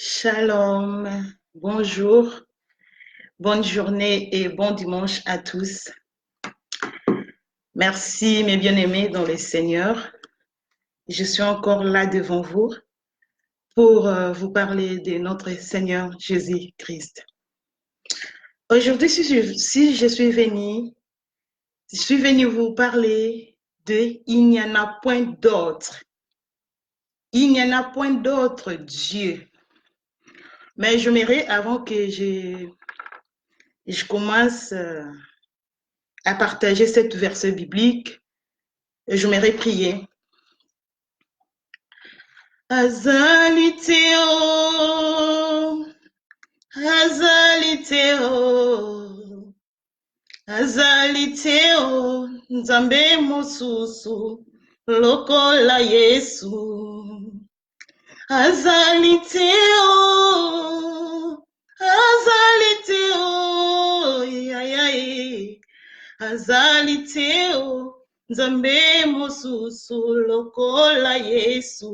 Shalom, bonjour, bonne journée et bon dimanche à tous. Merci mes bien-aimés dans le Seigneur. Je suis encore là devant vous pour vous parler de notre Seigneur Jésus-Christ. Aujourd'hui, si je suis venue vous parler de il n'y en a point d'autre. Il n'y en a point d'autre Dieu. Mais j'aimerais, avant que je commence à partager cette verset biblique, j'aimerais prier. Azaliteo, Azaliteo, Azaliteo, Nzambe mosusu, lokola Yesu. Azaliteo, Azaliteo, yayay. Azaliteo, Nzambe mosusu, lokola Yesu.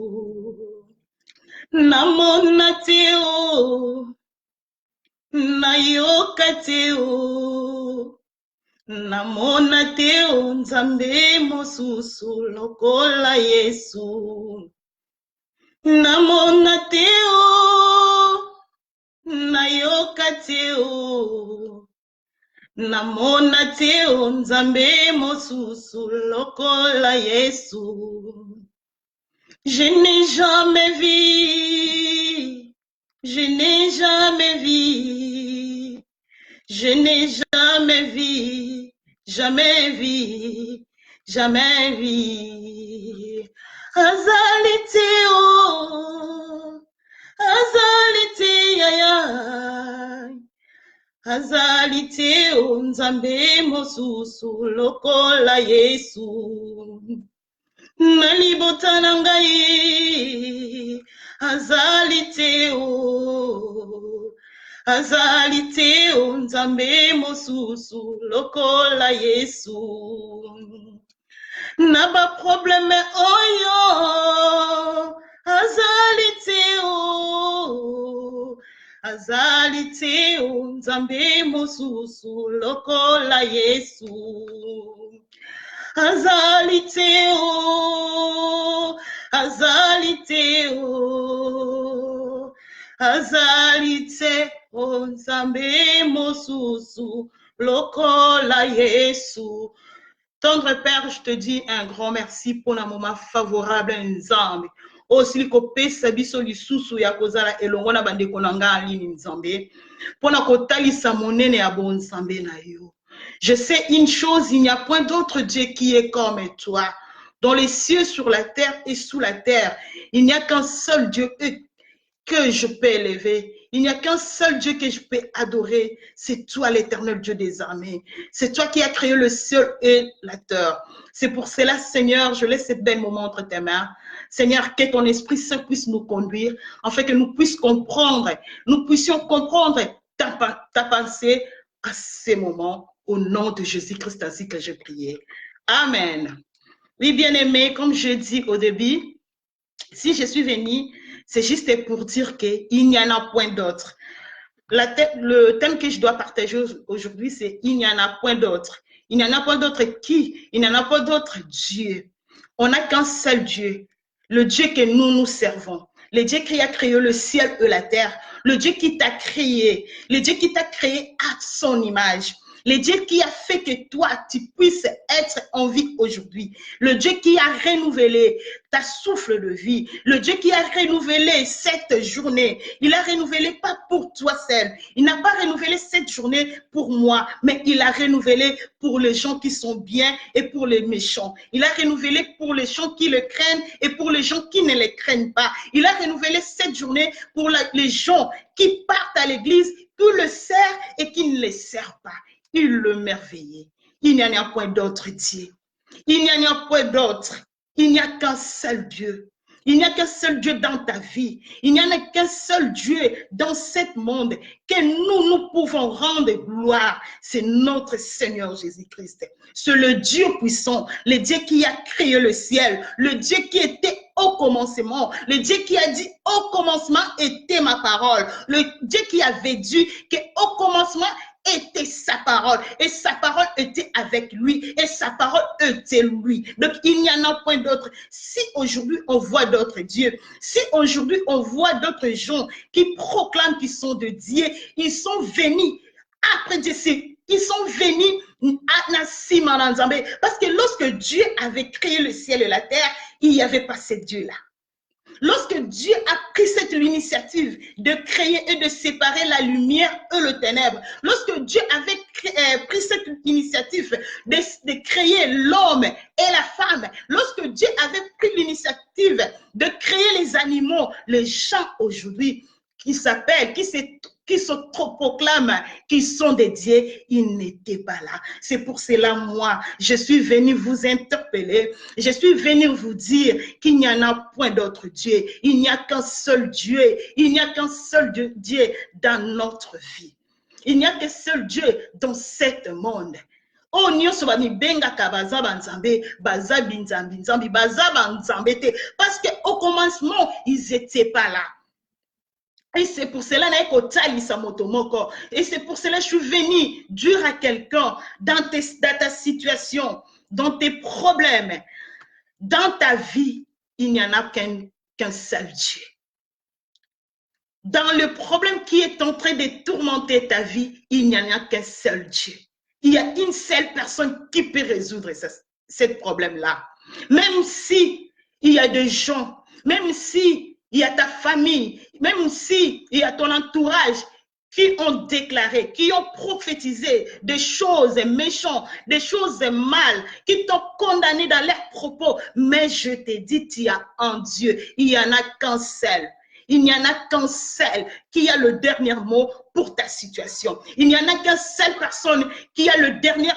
Namona teo, nayoka teo, namona teo, Nzambe mosusu, lokola Yesu. Namona teo, nayoka teo, namona teo, Nzambe mosusu, lokola Yesu. Je n'ai jamais vu, je n'ai jamais vu, je n'ai jamais vu, jamais vu, jamais vu. Azaliteo, yaya. Azaliteo, Nzambe mosusu, lokola Yesu. Nalibota na ngai, azaliteo, azaliteo, Nzambe mosusu, lokola Yesu. Naba probleme oyo, azaliteo, azaliteo, Nzambe mosusu, lokola Yesu. Azaliteo, azaliteo, azaliteo, Nzambe mosusu, lokola Yesu. Tendre Père, je te dis un grand merci pour un moment favorable Nzambe. Aussi kopesa biso lisusu ya kozala elongo na bandeko na nga alini Nzambe. Pona kotalisa monene ya bon Nzambe na yo. Je sais une chose, il n'y a point d'autre Dieu qui est comme toi. Dans les cieux, sur la terre et sous la terre, il n'y a qu'un seul Dieu que je peux élever. Il n'y a qu'un seul Dieu que je peux adorer. C'est toi, l'éternel Dieu des armées. C'est toi qui as créé le ciel et la terre. C'est pour cela, Seigneur, je laisse ce bel moment entre tes mains. Seigneur, que ton Esprit Saint puisse nous conduire, afin que nous puissions comprendre ta pensée à ces moments. Au nom de Jésus-Christ, ainsi que j'ai prié. Amen. Oui, bien-aimés, comme je dis au début, si je suis venue, c'est juste pour dire qu'il n'y en a point d'autre. Le thème que je dois partager aujourd'hui, c'est il n'y en a point d'autre. Il n'y en a pas d'autre qui? Il n'y en a pas d'autre Dieu. On n'a qu'un seul Dieu, le Dieu que nous servons. Le Dieu qui a créé le ciel et la terre. Le Dieu qui t'a créé. Le Dieu qui t'a créé à son image. Le Dieu qui a fait que toi, tu puisses être en vie aujourd'hui. Le Dieu qui a renouvelé ta souffle de vie. Le Dieu qui a renouvelé cette journée. Il a renouvelé pas pour toi seul. Il n'a pas renouvelé cette journée pour moi, mais il a renouvelé pour les gens qui sont bien et pour les méchants. Il a renouvelé pour les gens qui le craignent et pour les gens qui ne le craignent pas. Il a renouvelé cette journée pour les gens qui partent à l'église, qui le servent et qui ne le servent pas. Il le merveillait. Il n'y en a point d'autre Dieu. Il n'y en a point d'autre. Il n'y a qu'un seul Dieu. Il n'y a qu'un seul Dieu dans ta vie. Il n'y en a qu'un seul Dieu dans ce monde que nous pouvons rendre gloire. C'est notre Seigneur Jésus-Christ. C'est le Dieu puissant, le Dieu qui a créé le ciel, le Dieu qui était au commencement, le Dieu qui a dit au commencement était ma parole, le Dieu qui avait dit qu'au commencement était sa parole et sa parole était avec lui et sa parole était lui. Donc il n'y en a point d'autre. Si aujourd'hui on voit d'autres dieux, si aujourd'hui on voit d'autres gens qui proclament qu'ils sont de Dieu, ils sont venus après Dieu, ils sont venus à Nassima Nzambé. Parce que lorsque Dieu avait créé le ciel et la terre, il n'y avait pas ce Dieu-là. Lorsque Dieu a pris cette initiative de créer et de séparer la lumière et le ténèbre, lorsque Dieu avait pris cette initiative de créer l'homme et la femme, lorsque Dieu avait pris l'initiative de créer les animaux, les gens aujourd'hui qui s'appellent, qui s'autoproclament, qui sont des dieux, ils n'étaient pas là. C'est pour cela, moi, je suis venu vous interpeller, je suis venu vous dire qu'il n'y en a point d'autre Dieu. Il n'y a qu'un seul Dieu, il n'y a qu'un seul Dieu dans notre vie. Il n'y a qu'un seul Dieu dans ce monde. Oh, nyonso ba mibenga ka baza banzambe, baza binzambi, nzambi, baza banzambe te. Parce qu'au commencement, ils n'étaient pas là. Et c'est pour cela et c'est pour cela que je suis venu dire à quelqu'un dans ta situation, dans tes problèmes, dans ta vie, il n'y en a qu'un seul Dieu. Dans le problème qui est en train de tourmenter ta vie, il n'y en a qu'un seul Dieu. Il y a une seule personne qui peut résoudre ce problème-là. Même si il y a des gens, même si il y a ta famille, même si il y a ton entourage qui ont déclaré, qui ont prophétisé des choses méchantes, des choses mal, qui t'ont condamné dans leurs propos. Mais je te dis, tu as un Dieu, il n'y en a qu'un seul. Il n'y en a qu'un seul qui a le dernier mot pour ta situation. Il n'y en a qu'une seule personne qui a le dernier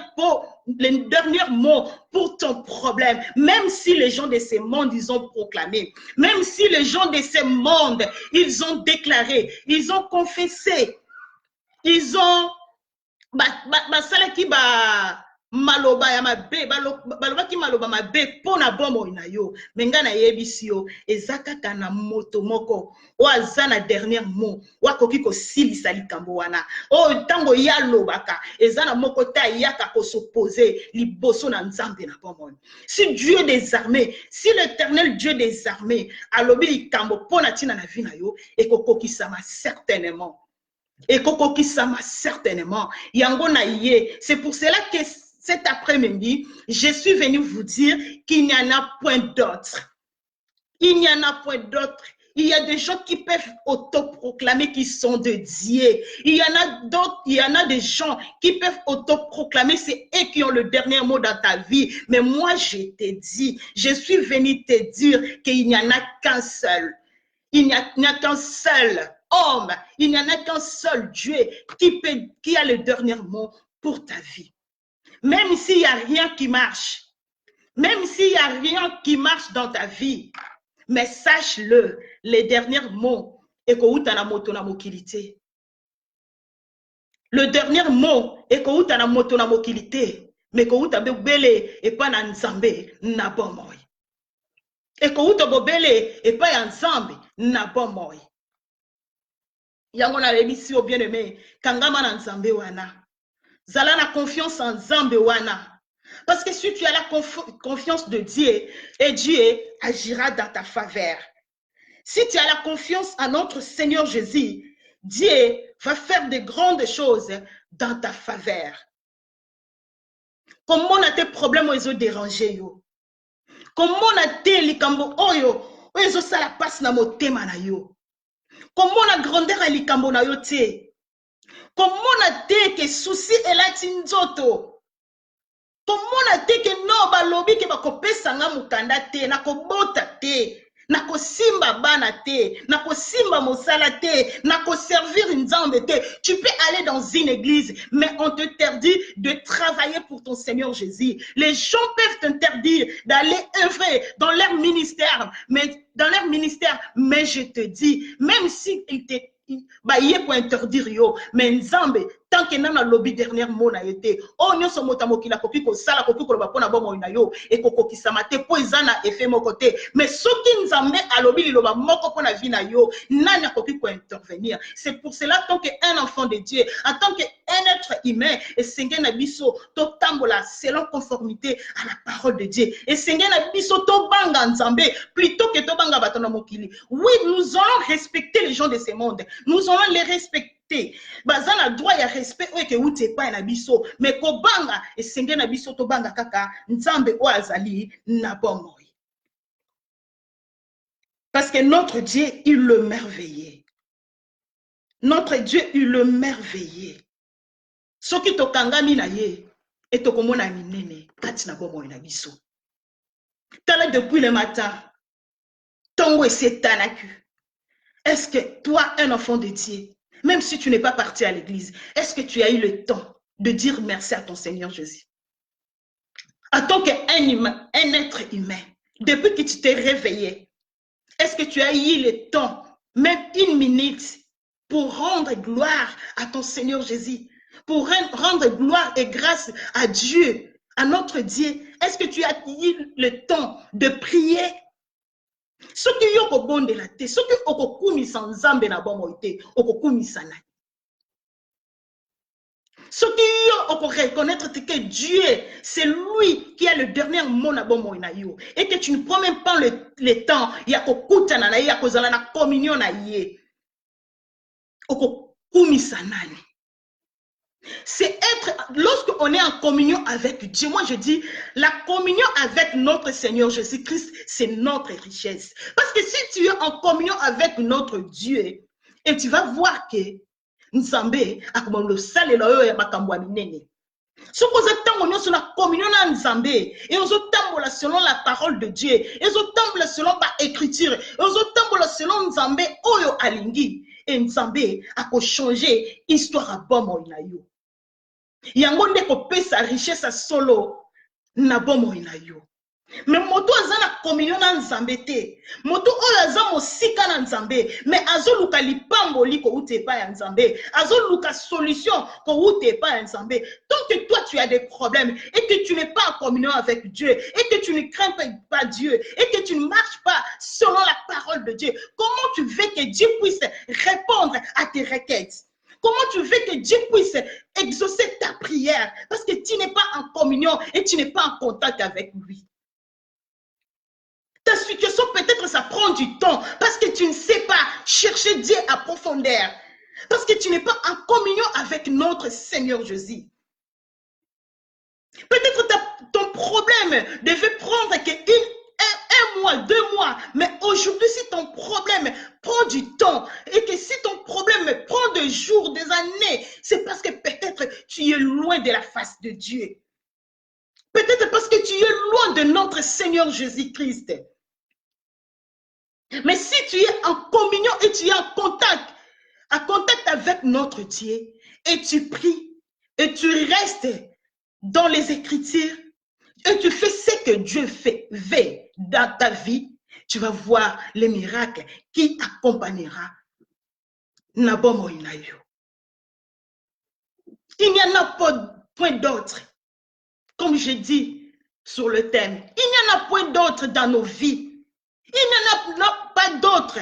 mot pour ton problème. Même si les gens de ce monde, ils ont proclamé. Même si les gens de ce monde, ils ont déclaré. Ils ont confessé. Ils ont... maloba ya mabe baloba ki maloba mabe pona bomo na yo menga na yebisi yo ezaka na moto moko o azana dernier mot wakoki ko silisa likambo wana o tango ya lobaka ezana moko ta yaka ko s'opposer liboso na nzambe na bomo. Si Dieu des armées, si l'Éternel Dieu des armées alobi likambo pona tina na vi na yo ekokoki sama certainement. Et Kokoki Sama certainement. Yango na ye. C'est pour cela que cet après-midi, je suis venu vous dire qu'il n'y en a point d'autre. Il n'y en a point d'autre. Il y a des gens qui peuvent autoproclamer qu'ils sont de Dieu. Il y en a d'autres, il y en a des gens qui peuvent autoproclamer, c'est eux qui ont le dernier mot dans ta vie. Mais moi, je t'ai dit, je suis venu te dire qu'il n'y en a qu'un seul. Il n'y a qu'un seul homme, il n'y en a qu'un seul Dieu qui a le dernier mot pour ta vie. Même s'il n'y a rien qui marche, même s'il n'y a rien qui marche dans ta vie, mais sache-le, les derniers mots, le dernier mot, mais et pas na nzambe na bomoi. Et que bobele et pas ya nzambe na bomoi. Yango na rebisi o bien-aimé, kangama na nzambe wana. Zala na confiance en nzambe wana. Parce que si tu as la confiance de Dieu, et Dieu agira dans ta faveur. Si tu as la confiance en notre Seigneur Jésus, Dieu va faire de grandes choses dans ta faveur. Comment on a tes problèmes où ils ont dérangé yo? Comment on a tes likambo oyo où ils ont ça la passe na motema na yo? Comment on a grandeur à likambo na yo te? Comment on a te que souci et la tinzoto? Comment on a te que no balobi ke bakopesa nga mukanda te na kobota te? Nako simba bana te, nako simba mosala te, nako servir nzambe te. Tu peux aller dans une église, mais on t'interdit de travailler pour ton Seigneur Jésus. Les gens peuvent t'interdire d'aller œuvrer dans leur ministère, mais je te dis, même si ba ye pour interdire yo mais nzambe tant que nana lobby dernière mot na été oh nyo so mota mokila koki ko sala koki ko ba pona bomo na yo et kokoko samate po ezana effet moko te mais soki nzambe alobi liloba moko pona vie na yo nana koki ko intervenir. C'est pour cela tant que un enfant de Dieu en tant que un être humain et senge na biso to tambola selon conformité à la parole de Dieu et senge na biso to banga nzambe plutôt que to banga batona mokili. Oui, nous allons respecter les gens de ce monde, nous allons les respecter. Bazan a droit à respect ouais que ou te pas na biso mais ko banga et senge na biso to banga kaka nzambe o azali na bomo. Parce que notre Dieu il le merveillait. Notre Dieu il le merveillait. Soki to kangami na ye et to komona minene kati na bomo na biso. Tala depuis le matin tongo setanaku. Est-ce que toi, un enfant de Dieu, même si tu n'es pas parti à l'église, est-ce que tu as eu le temps de dire merci à ton Seigneur Jésus? En tant qu'un humain, un être humain, depuis que tu t'es réveillé, est-ce que tu as eu le temps, même une minute, pour rendre gloire à ton Seigneur Jésus, pour rendre gloire et grâce à Dieu, à notre Dieu? Est-ce que tu as eu le temps de prier? Ce qui est au bon de la tête, ce qui est au koumi sans nzambe na bon te, au koumi sana. Ce qui est au reconnaître que Dieu, c'est lui qui a le dernier mot na bon na yo, et que tu ne prends même pas le temps, il y a kokuta na ya kozala na communion na ye, au koumi sanani. C'est être, lorsqu'on est en communion avec Dieu, moi je dis, la communion avec notre Seigneur Jésus-Christ, c'est notre richesse. Parce que si tu es en communion avec notre Dieu, et tu vas voir que Nzambe a comme le sale ya makambo minene. Ce qu'on attend sur la communion à Nzambe, et on s'attend selon la parole de Dieu, et on s'attend selon l'écriture, et on s'attend selon Nzambe oyo alingi, et Nzambe a changé histoire à bon na yo. Yango ndeko pesa richesse solo na bomo na yo. Mais moto aza na communion na Nzambe te. Moto oyo aza mosika na Nzambe, mais azo luka lipambo liko ute pa ya Nzambe. Azo luka solution ko ute pa ya Nzambe. Tant que toi tu as des problèmes et que tu n'es pas en communion avec Dieu et que tu ne crains pas Dieu et que tu ne marches pas selon la parole de Dieu, comment tu veux que Dieu puisse répondre à tes requêtes? Comment tu veux que Dieu puisse exaucer ta prière? Parce que tu n'es pas en communion et tu n'es pas en contact avec lui. Ta situation, peut-être, ça prend du temps parce que tu ne sais pas chercher Dieu à profondeur. Parce que tu n'es pas en communion avec notre Seigneur Jésus. Peut-être ton problème devait prendre un mois, 2 mois, mais aujourd'hui, si ton problème prend du temps et que si ton problème prend des jours, des années, c'est parce que peut-être tu es loin de la face de Dieu. Peut-être parce que tu es loin de notre Seigneur Jésus-Christ. Mais si tu es en communion et tu es en contact avec notre Dieu, et tu pries, et tu restes dans les Écritures, et tu fais ce que Dieu fait dans ta vie, tu vas voir les miracles qui accompagnera Nabomo Inayo. Il n'y en a pas point d'autre. Comme je dis sur le thème, il n'y en a point d'autre dans nos vies. Il n'y en a pas d'autre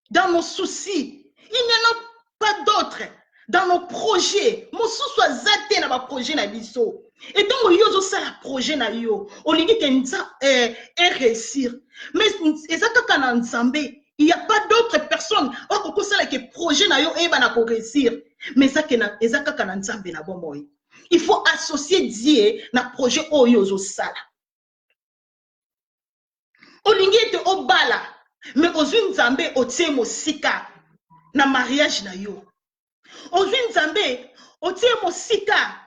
dans nos soucis. Il n'y en a pas d'autre dans nos projets. Mon sou soit zaté dans ma projet na biso. Et donc, il y a ça la projet na yo. On dit qu'il y a réussir. Mais exactement quand Nzambe, il n'y a pas d'autres personnes. Oh, que ça le projet na yo et ba na réussir. Mais ça exactement quand Nzambe na bon moy. Il faut associer Dieu na projet oyo zo sala. Olingi ete obala, mais ozwi Nzambe otie mosika na mariage na yo. Ozwi Nzambe otie mosika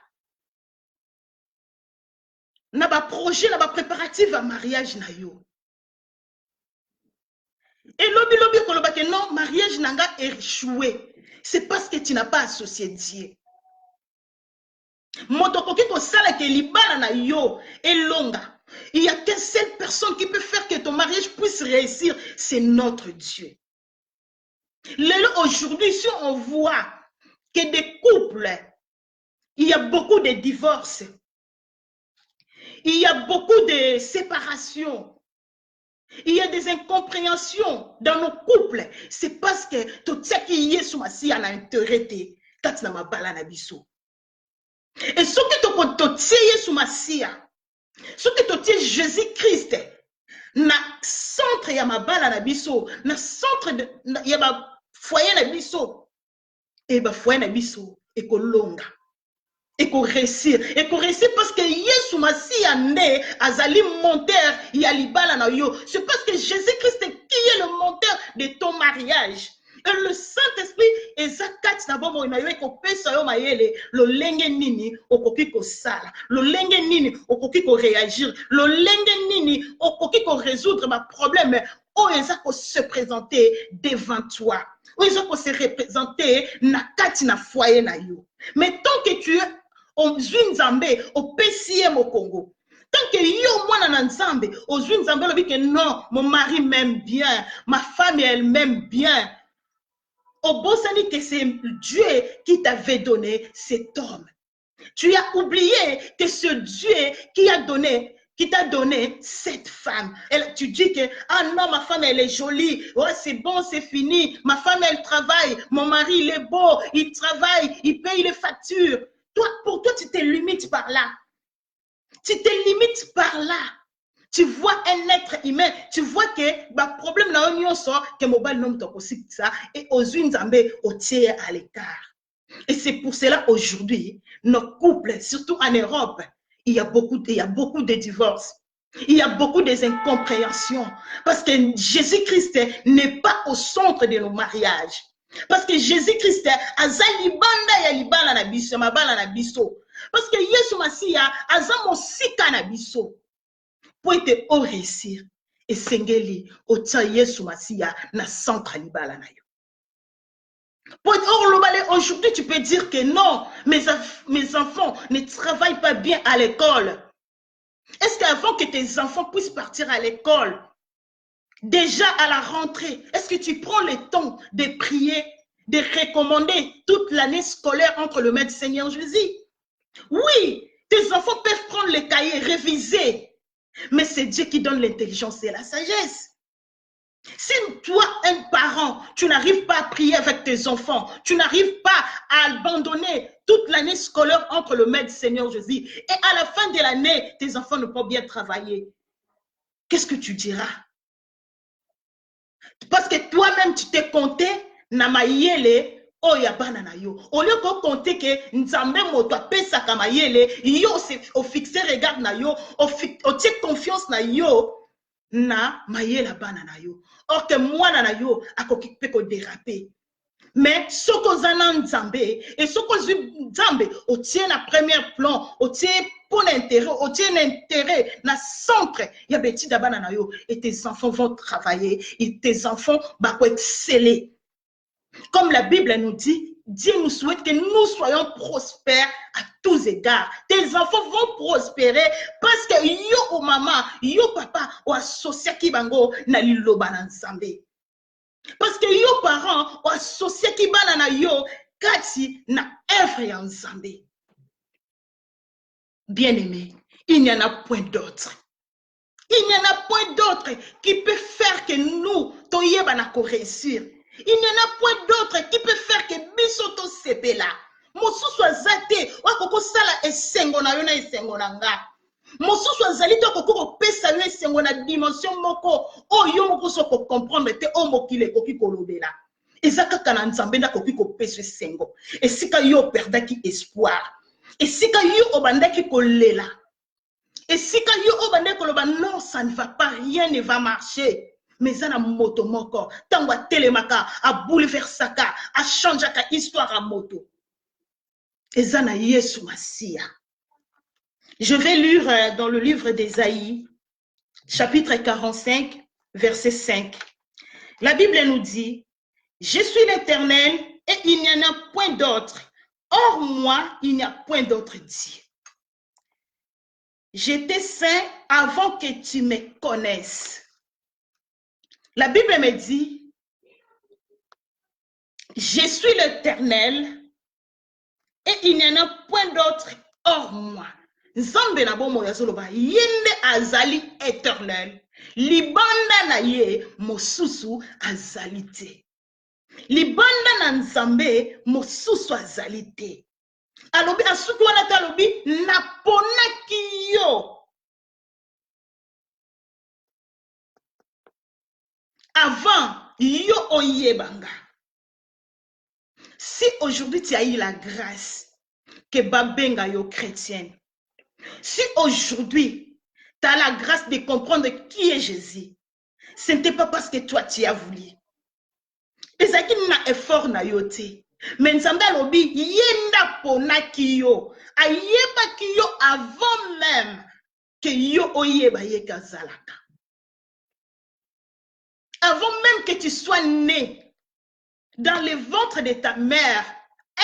na ba projet, na ba préparatif à mariage na yo. Et lobi koloba que non, mariage nanga échoué. C'est parce que tu n'as pas associé Dieu. Moto koki ko sala ke libala na yo elonga. Il n'y a qu'une seule personne qui peut faire que ton mariage puisse réussir, c'est notre Dieu. Aujourd'hui, si on voit que des couples, il y a beaucoup de divorces, il y a beaucoup de séparations, il y a des incompréhensions dans nos couples. C'est parce que tout ce qui est sous ma scie a intérêt quand na mabala na biso. Et ce que tu tiens sous ma scie, ce que tu tiens Jésus-Christ, na centre ya mabala na biso, na centre de ya ba foyer na biso, et ba foyer na biso et ko longa. Et qu'on réussir parce que Yesu Masi ande azali monteur ya libala na yo. C'est parce que Jésus-Christ qui est le monteur de ton mariage. Et le Saint-Esprit ezakati na bomo na yo ekopesa yo mayele lo lenge nini okoki ko sala, lo lenge nini okoki ko réagir, lo lenge nini okoki ko résoudre ma problème o ezako se présenter devant toi. O ezako se représenter na kati na foyer na yo. Mais tant que tu es au Nzambe, au PCM au Congo, tant que yo mwana na Nzambe, au Nzambe le dit que non, mon mari m'aime bien, ma femme elle m'aime bien. Au Bosani que c'est Dieu qui t'avait donné cet homme. Tu as oublié que ce Dieu qui t'a donné cette femme. Tu dis que, ah non, ma femme, elle est jolie. Ouais, c'est bon, c'est fini. Ma femme, elle travaille. Mon mari, il est beau. Il travaille. Il paye les factures. Toi, pour toi, tu te limites par là. Tu te limites par là. Tu vois un être humain. Tu vois que le problème, que mobile nom ça et aux unes au tiers à l'écart. Et c'est pour cela aujourd'hui, nos couples, surtout en Europe, il y a beaucoup de divorces. Il y a beaucoup d'incompréhensions. Parce que Jésus-Christ n'est pas au centre de nos mariages. Parce que Jésus-Christ azali banda ya libala na biso, mabala na biso. Parce que Yesu Masiya azamo sika na biso. Pour être au réussir. Et sengeli, otia Yesu Masiya na centre libala na yo. Aujourd'hui, tu peux dire que non, mes enfants ne travaillent pas bien à l'école. Est-ce qu'avant que tes enfants puissent partir à l'école, déjà à la rentrée, est-ce que tu prends le temps de prier, de recommander toute l'année scolaire entre le Maître Seigneur Jésus? Oui, tes enfants peuvent prendre le cahier, réviser, mais c'est Dieu qui donne l'intelligence et la sagesse. Si toi, un parent, tu n'arrives pas à prier avec tes enfants, tu n'arrives pas à abandonner toute l'année scolaire entre le Maître Seigneur Jésus, et à la fin de l'année, tes enfants ne peuvent bien travailler, qu'est-ce que tu diras? Parce que toi-même, tu t'es compté, namayele, oh ya bana na yo. Au lieu de compter que nzambe moto apesa kamayele, yo au fixer regard na yo, au tie confiance na yo, na mayela bana na yo. Or que moi na yo akoki pe ko déraper. Mais ce qu'on a nzambe et ce qu'on a nzambe au tient la première plan, au tient pour l'intérêt, au tient l'intérêt, na centre, il y a bêti d'abana na yo et tes enfants vont travailler et tes enfants vont exceller. Comme la Bible nous dit, Dieu nous souhaite que nous soyons prospères à tous égards. Tes enfants vont prospérer parce que yo ou maman, yo papa, ou associé qui bango na liloba na nzambe. Parce que yo parents, ou associé qui bana na yo kati na œuvre ya nzambe. Bien-aimé, il n'y en a point d'autre. Il n'y en a point d'autre qui peut faire que nous, toyeba na ko réussir. Il n'y en a point d'autre qui peut faire que bisoto sepela. Mosusu azate wakoko sala esengo na yo na esengo na nga. Mosusu azali to kokoko pesa yo esengo na dimension moko o yo moko so ko comprendre te o mokile koki kolobela. Ezaka kana nzambe na koki ko pesa esengo. Esika yo perdaki espoir. Esika yo obandaki kolela. Esika yo obandaki koloba non, ça ne va pas, rien ne va marcher. Mais ça na moto moko tango a telemaka a bouleversaka a changeaka histoire à moto ezana Yesu Masiya. Je vais lire dans le livre d'Ésaïe chapitre 45 verset 5. La Bible nous dit: je suis l'Éternel et il n'y en a point d'autre, hors moi il n'y a point d'autre Dieu. J'étais saint avant que tu me connaisses. La Bible me dit, Je suis l'Éternel et il n'y en a point d'autre hors moi. Nzambe na bomo yazoloba yende azali éternel. Libanda na ye mosusu azali te. Libanda na nzambe mosusu azali te. Alobi asuki wana te alobi naponaki yo. Avant yo oyebanga. Si aujourd'hui tu as eu la grâce que babenga yo chrétienne, si aujourd'hui tu as la grâce de comprendre qui est Jésus, ce n'était pas parce que toi tu as voulu. Et ça qui n'a effort na yo te. Mais nzambe alobi yenda ponaki yo. Ayeba ki yo avant même que yo oyeba ye kazalaka. Avant même que tu sois né dans le ventre de ta mère,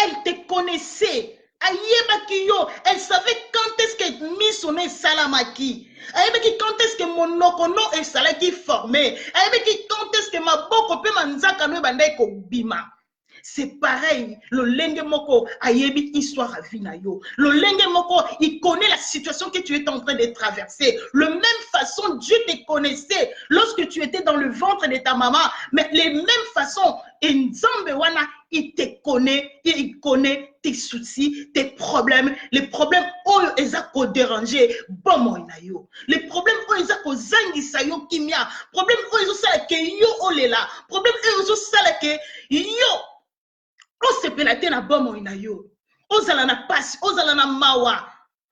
elle te connaissait. Elle savait quand est-ce que Misono est salamaki. Quand est-ce que mon okono est salaki formé. Quand est-ce que ma boko pe manzaka no bandai ko bima. C'est pareil, le lenge moko ayebi histoire à vie na yo. Le lenge moko, il connaît la situation que tu es en train de traverser. De même façon, Dieu te connaissait lorsque tu étais dans le ventre de ta maman. Mais les mêmes façons, Nzambe wana, il te connaît, il connaît tes soucis, tes problèmes, les problèmes où ils ont dérangé, bon na yo. Les problèmes où ils ont zangisa yo kimia, problèmes où ils ont ça que yo olela, problèmes où ils ont ça que yo. On se pelate na bomo ina yo. Ozala na pasi, ozala na mawa.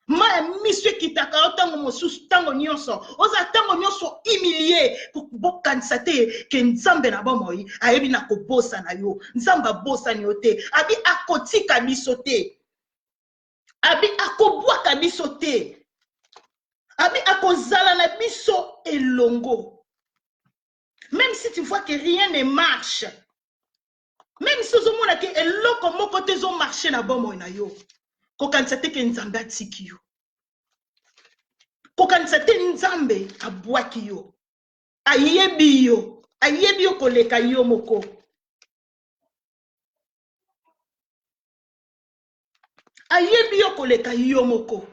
Ma monsieur kitaka otango mosusu tango nyonso. Oza tango nyonso humilié pour bokanisa te ke nzambe na bomo yi ayebi na kobosa na yo. Nzamba bosa ni yo te. Abi akotika biso te. Abi akobwaka biso te. Abi akozala na biso elongo. Même si tu vois que rien ne marche. Même si vous avez dit que vous avez marché na bomo na yo, kokansate ke nzambe atiki yo. Kokansate nzambe abwaki yo. Ayebi yo koleka yo moko. Ayebi yo koleka yo moko.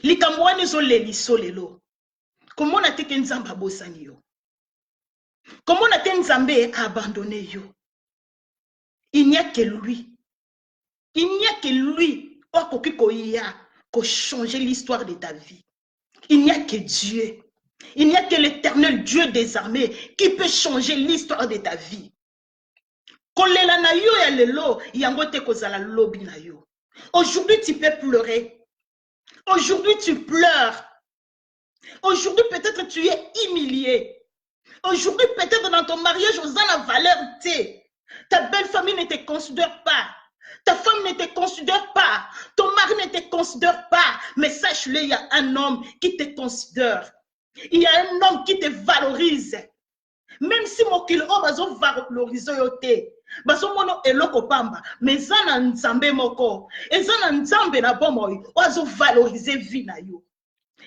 Likambo wana ezoleliso lelo. Komona te ke nzambe abosani yo. Komona te nzambe a abandonné yo. Il n'y a que lui. Il n'y a que lui qui changer l'histoire de ta vie. Il n'y a que Dieu. Il n'y a que l'Éternel Dieu des armées qui peut changer l'histoire de ta vie. Kolela na yo ya lelo, yango te kozala lobi na yo. Aujourd'hui, tu peux pleurer. Aujourd'hui, tu pleures. Aujourd'hui, peut-être tu es humilié. Aujourd'hui, peut-être dans ton mariage, vous avez la valeur T. Ta belle famille ne te considère pas. Ta femme ne te considère pas. Ton mari ne te considère pas. Mais sache-le, il y a un homme qui te considère. Il y a un homme qui te valorise. Même si mon kilo bazo valoriser yote. Bazo mono eloko pamba. Mais zana nzambe moko. Et zana nzambe na bomoy. Bazo valoriser vie na yo.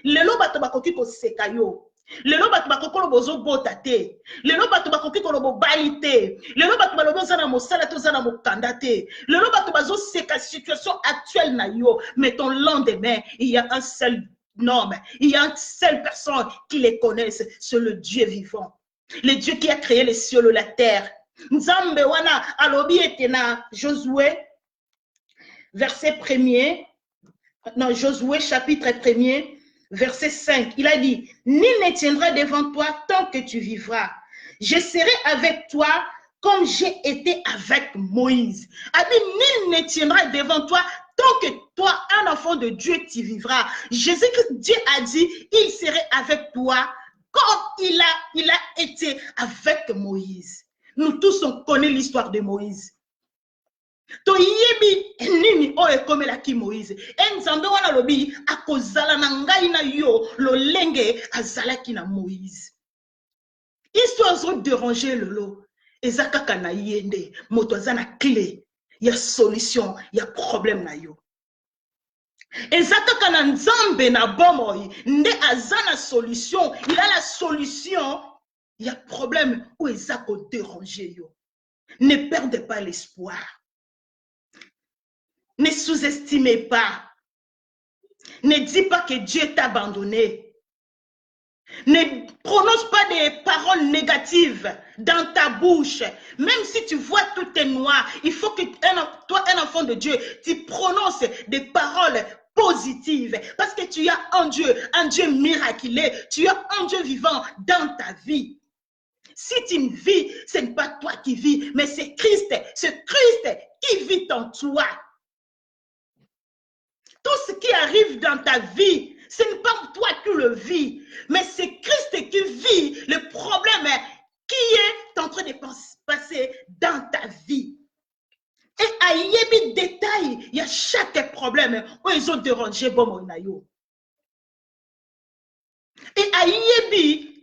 Lelo bato bakoki ko seka yo. Lelo bato bakokolo bozo bota te. Lelo bato bakoki ko lobo bali te. Lelo bato balobo zana mosala to zana mokanda te. Lelo bato bazo seka situation actuelle na yo. Mais ton lendemain, il y a un seul homme, il y a une seule personne qui les connaisse, c'est le Dieu vivant. Le Dieu qui a créé les cieux et la terre. Nzambe wana alobi etena Josué verset 1er. Non, Josué chapitre 1er. Verset 5, il a dit, nul ne tiendra devant toi tant que tu vivras. Je serai avec toi comme j'ai été avec Moïse. Nul ne tiendra devant toi tant que toi, un enfant de Dieu, tu vivras. Jésus-Christ, Dieu a dit, il serait avec toi comme il a été avec Moïse. Nous tous, on connaît l'histoire de Moïse. To yebi nini o ekomela ki Moïse nzambe wana lobi akozala na ngai na yo lolenge azalaki na Moïse. Histoire zo déranger lolo ezakaka na yende moto azana clé ya solution ya problème na yo. Ezakaka na nzambe na bomoy nde azana solution, il a la solution ya problème où ezako déranger yo. Ne perdez pas l'espoir. Ne sous-estimez pas. Ne dis pas que Dieu t'a abandonné. Ne prononce pas des paroles négatives dans ta bouche. Même si tu vois tout est noir, il faut que toi, un enfant de Dieu, tu prononces des paroles positives. Parce que tu as un Dieu miraculeux. Tu as un Dieu vivant dans ta vie. Si tu vis, ce n'est pas toi qui vis, mais c'est Christ qui vit en toi. Tout ce qui arrive dans ta vie, ce n'est pas toi qui le vis, mais c'est Christ qui vit le problème qui est en train de passer dans ta vie. Et à y détail, il y a chaque problème où ils ont dérangé Bomonayo. Et à y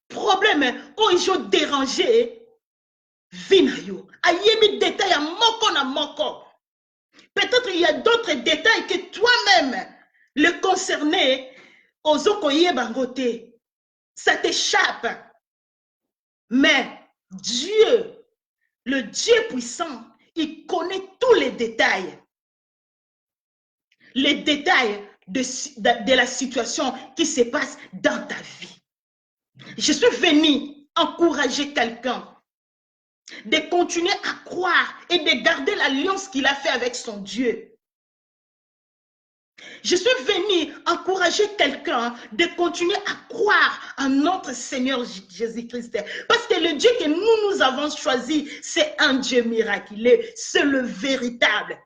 problème où ils ont dérangé Vinayo. À y détail à moko na moko. Peut-être il y a d'autres détails que toi-même, le concerné, ozokoye bangote, ça t'échappe. Mais Dieu, le Dieu puissant, il connaît tous les détails. Les détails de la situation qui se passe dans ta vie. Je suis venu encourager quelqu'un de continuer à croire et de garder l'alliance qu'il a fait avec son Dieu. Je suis venu encourager quelqu'un de continuer à croire en notre Seigneur Jésus-Christ. Parce que le Dieu que nous avons choisi, c'est un Dieu miraculeux. C'est le véritable.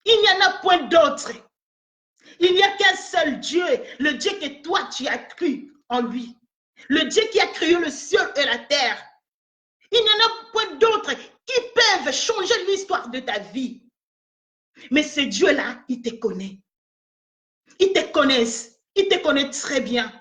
Il n'y en a point d'autre. Il n'y a qu'un seul Dieu, le Dieu que toi tu as cru en lui. Le Dieu qui a créé le ciel et la terre. Il n'y en a point d'autres qui peuvent changer l'histoire de ta vie. Mais ce Dieu-là, il te connaît. Il te connaît très bien.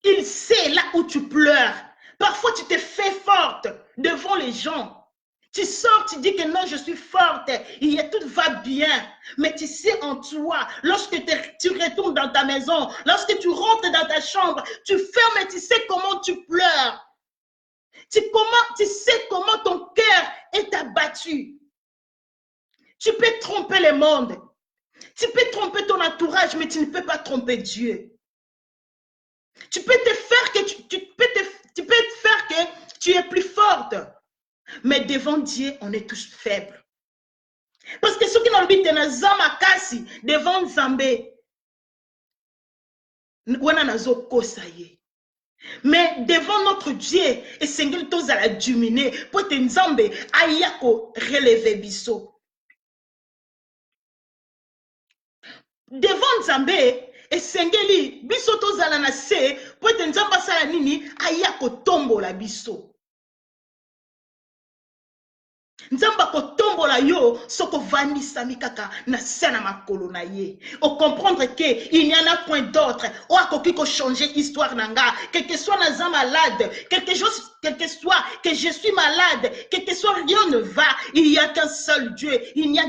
Il sait là où tu pleures. Parfois, tu te fais forte devant les gens. Tu sors, tu dis que non, je suis forte, tout va bien. Mais tu sais en toi, lorsque tu retournes dans ta maison, lorsque tu rentres dans ta chambre, tu fermes et tu sais comment tu pleures. Tu sais comment ton cœur est abattu. Tu peux tromper le monde. Tu peux tromper ton entourage, mais tu ne peux pas tromper Dieu. Tu peux te faire que tu es plus forte. Mais devant Dieu, on est tous faibles. Parce que ceux qui n'ont pas de zama kasi devant Zambé, mais devant notre Dieu, et Seigneur tous à la dominer, pour te Nzambe ayako relever biso. Devant Zambé, et Seigneur biso tous à la nase, pour te Nzamba sala nini ayako tombola biso. Nzamba kotombola yo soko vani samikaka na sena makolo na ye. O comprendre que il n'y en a point d'autre. O akoki ko changer histoire nanga. Quel que soit naza malade, quel que soit que je suis malade, quel que soit rien ne va, il n'y a qu'un seul Dieu. Il n'y a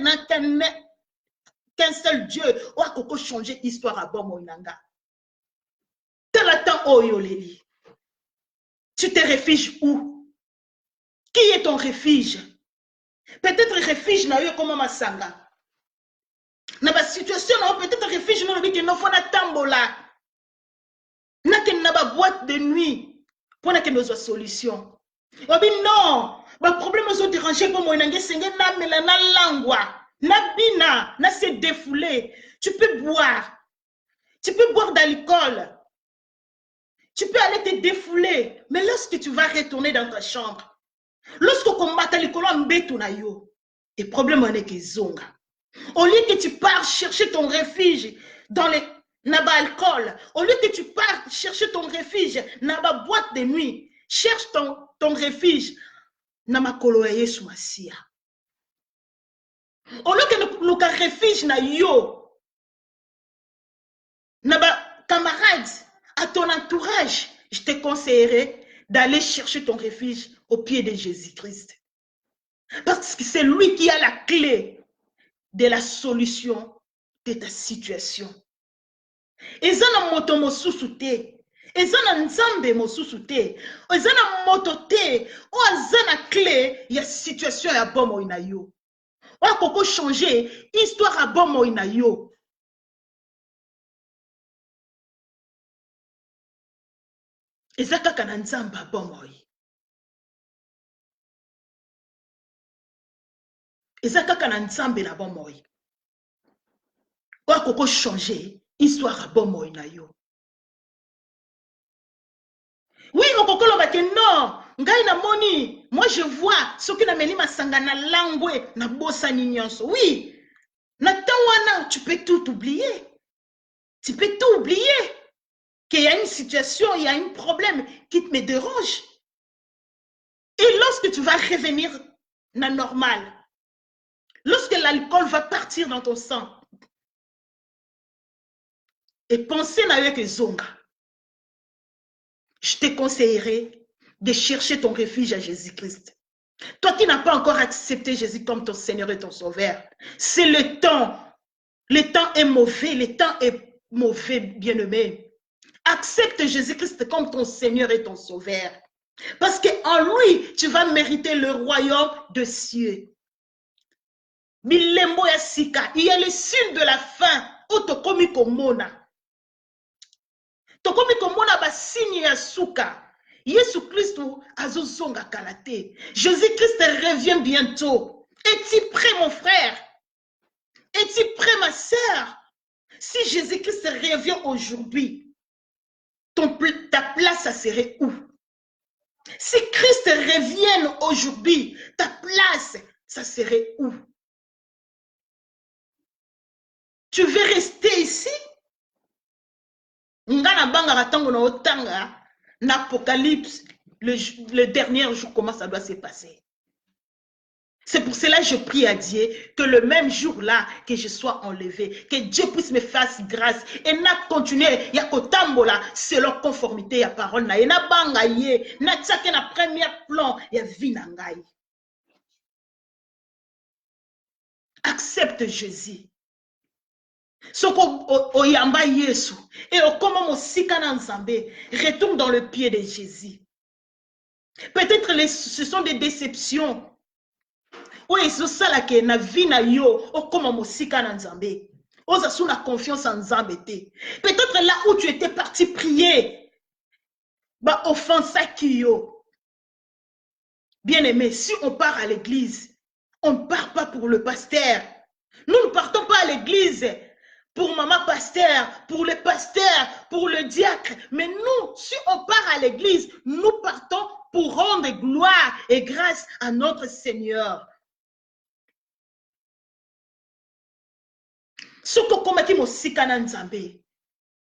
qu'un seul Dieu. O akoko changer histoire à bon nanga. Talatan oyo leli. Tu te réfugies où? Qui est ton refuge? Peut-être refuge na yo comme masanga. Na ba situation na peut-être refuge na bi que no fona tambola. Na que na ba boîte de nuit pour na que nos solution. Obi non, ba problème zo déranger pour moi na ngesenge na mela na langwa, na bina, na se défouler. Tu peux boire de l'alcool. Tu peux aller te défouler, mais lorsque tu vas retourner dans ta chambre, lorsque tu combattes les colonnes bétonayo, le problème est que zonga. Au lieu que tu pars chercher ton refuge dans les naba alcool, au lieu que tu pars chercher ton refuge naba boîte de nuit, cherche ton refuge nama koloye sumasia. Au lieu que nous refuge na yo, naba camarades, à ton entourage, je te conseillerais d'aller chercher ton refuge au pied de Jésus-Christ. Parce que c'est lui qui a la clé de la solution de ta situation. Et ça n'a moto mosusu te. eza na nzambe mosusu te, eza na moto te oyo aza na clé ya situation ya bomoi na yo, oyo akoko changer histoire ya bomoi na yo. Eza kaka na nzambe ya bomoi, eza kaka na nzambe na bomoi oyo akoko changer histoire ya bomoi na yo. Oui, okokoloba ke non, ngai na moni, moi je vois soki na meli masanga na langwe na bosani nyonso. Oui, na temps wana tu peux tout oublier. Tu peux tout oublier. Qu'il y a une situation, il y a un problème qui me dérange. Et lorsque tu vas revenir na normal, lorsque l'alcool va partir dans ton sang, et penser na yo ke zonga, je te conseillerais de chercher ton refuge à Jésus-Christ. Toi qui n'as pas encore accepté Jésus comme ton Seigneur et ton Sauveur, c'est le temps. Le temps est mauvais, le temps est mauvais, bien-aimé. Accepte Jésus-Christ comme ton Seigneur et ton Sauveur. Parce qu'en lui, tu vas mériter le royaume des cieux. Bilembo ya sika, il y a le signe de la fin. Otokomi komona. Tokomi komona ba signe ya suka. Yesu Christo azozonga kalate. Jésus-Christ revient bientôt. Es-tu prêt, mon frère? Es-tu prêt, ma sœur? Si Jésus-Christ revient aujourd'hui, ta place, ça serait où? Si Christ revient aujourd'hui, ta place, ça serait où? Tu veux rester ici? Ngana banga tango na otanga. L'Apocalypse, le dernier jour, comment ça doit se passer. C'est pour cela que je prie à Dieu que le même jour-là, que je sois enlevé, que Dieu puisse me faire grâce et n'a continué, ya kotambola selon conformité ya parole na na banga ye, na tsake na premier plan ya vie na ngai. Accepte Jésus. Soko oyamba Yesu et okoma mosika na nzambe, retourne dans le pied de Jésus. Peut-être ce sont des déceptions. Oui, c'est ça là que na vie na yo, okoma mosika na nzambe. Oza sous la confiance en nzambe te. Peut-être là où tu étais parti prier, ba offense qui yo. Bien aimé, si on part à l'église, on ne part pas pour le pasteur. Nous ne partons pas à l'église pour maman pasteur, pour le pasteur, pour le diacre. Mais nous, si on part à l'église, nous partons pour rendre gloire et grâce à notre Seigneur. Soko komaki mosika na nzambe.